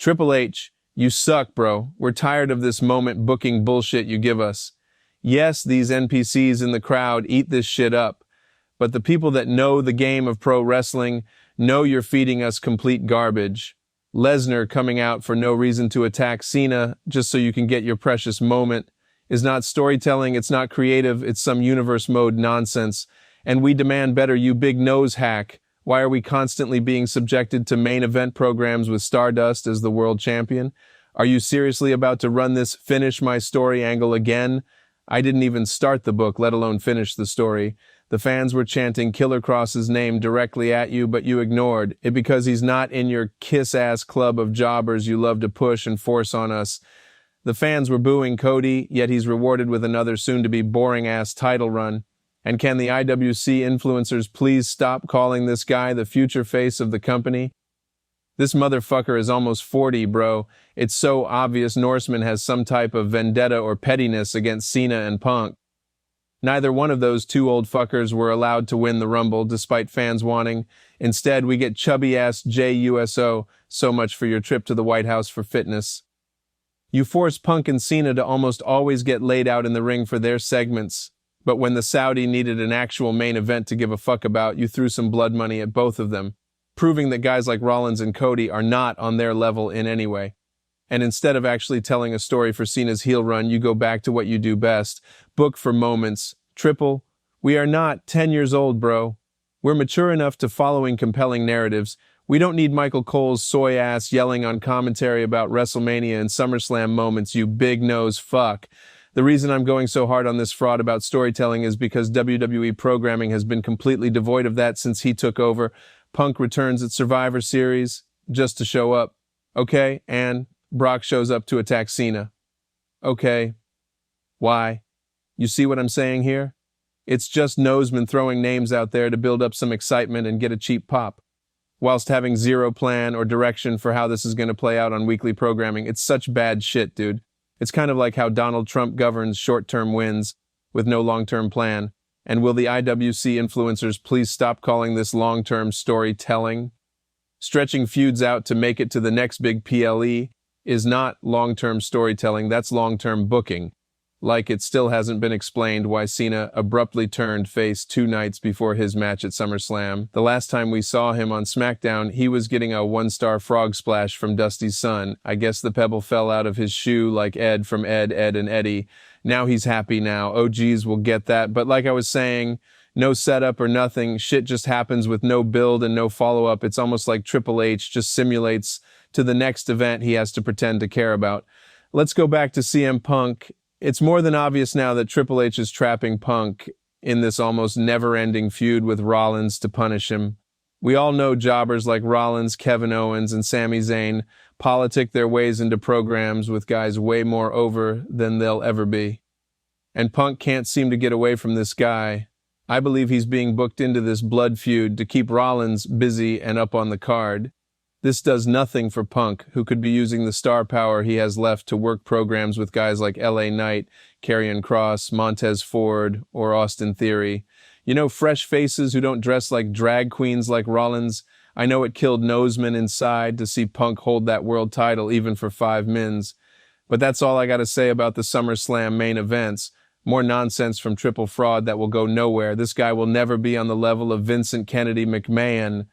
Triple H, you suck, bro. We're tired of this moment booking bullshit you give us. Yes, these NPCs in the crowd eat this shit up, but the people that know the game of pro wrestling know you're feeding us complete garbage. Lesnar coming out for no reason to attack Cena just so you can get your precious moment is not storytelling, it's not creative, it's some universe mode nonsense. And we demand better, you big nose hack. Why are we constantly being subjected to main event programs with Stardust as the world champion? Are you seriously about to run this finish my story angle again? I didn't even start the book, let alone finish the story. The fans were chanting Killer Cross's name directly at you, but you ignored it because he's not in your kiss-ass club of jobbers you love to push and force on us. The fans were booing Cody, yet he's rewarded with another soon-to-be boring-ass title run. And can the IWC influencers please stop calling this guy the future face of the company? This motherfucker is almost 40, bro. It's so obvious Norseman has some type of vendetta or pettiness against Cena and Punk. Neither one of those two old fuckers were allowed to win the Rumble, despite fans wanting. Instead, we get chubby-ass JUSO, so much for your trip to the White House for fitness. You force Punk and Cena to almost always get laid out in the ring for their segments. But when the Saudi needed an actual main event to give a fuck about, you threw some blood money at both of them, proving that guys like Rollins and Cody are not on their level in any way. And instead of actually telling a story for Cena's heel run, you go back to what you do best. Book for moments. Triple, we are not 10 years old, bro. We're mature enough to following compelling narratives. We don't need Michael Cole's soy ass yelling on commentary about WrestleMania and Summerslam moments, you big nose fuck. The reason I'm going so hard on this fraud about storytelling is because WWE programming has been completely devoid of that since he took over. Punk returns at Survivor Series just to show up. Okay, and Brock shows up to attack Cena. Okay. Why? You see what I'm saying here? It's just Noseman throwing names out there to build up some excitement and get a cheap pop, whilst having zero plan or direction for how this is going to play out on weekly programming. It's such bad shit, dude. It's kind of like how Donald Trump governs short-term wins with no long-term plan. And will the IWC influencers please stop calling this long-term storytelling? Stretching feuds out to make it to the next big PLE is not long-term storytelling, that's long-term booking. Like it still hasn't been explained why Cena abruptly turned face 2 nights before his match at SummerSlam. The last time we saw him on SmackDown, he was getting a 1-star frog splash from Dusty's son. I guess the pebble fell out of his shoe like Ed from Ed, Ed, and Eddie. Now he's happy now. OGs will get that. But like I was saying, no setup or nothing. Shit just happens with no build and no follow-up. It's almost like Triple H just simulates to the next event he has to pretend to care about. Let's go back to CM Punk. It's more than obvious now that Triple H is trapping Punk in this almost never-ending feud with Rollins to punish him. We all know jobbers like Rollins, Kevin Owens, and Sami Zayn politic their ways into programs with guys way more over than they'll ever be. And Punk can't seem to get away from this guy. I believe he's being booked into this blood feud to keep Rollins busy and up on the card. This does nothing for Punk, who could be using the star power he has left to work programs with guys like LA Knight, Karrion Kross, Montez Ford, or Austin Theory. You know, fresh faces who don't dress like drag queens like Rollins. I know it killed Noseman inside to see Punk hold that world title even for 5 mins. But that's all I gotta say about the SummerSlam main events. More nonsense from Triple Fraud that will go nowhere. This guy will never be on the level of Vincent Kennedy McMahon.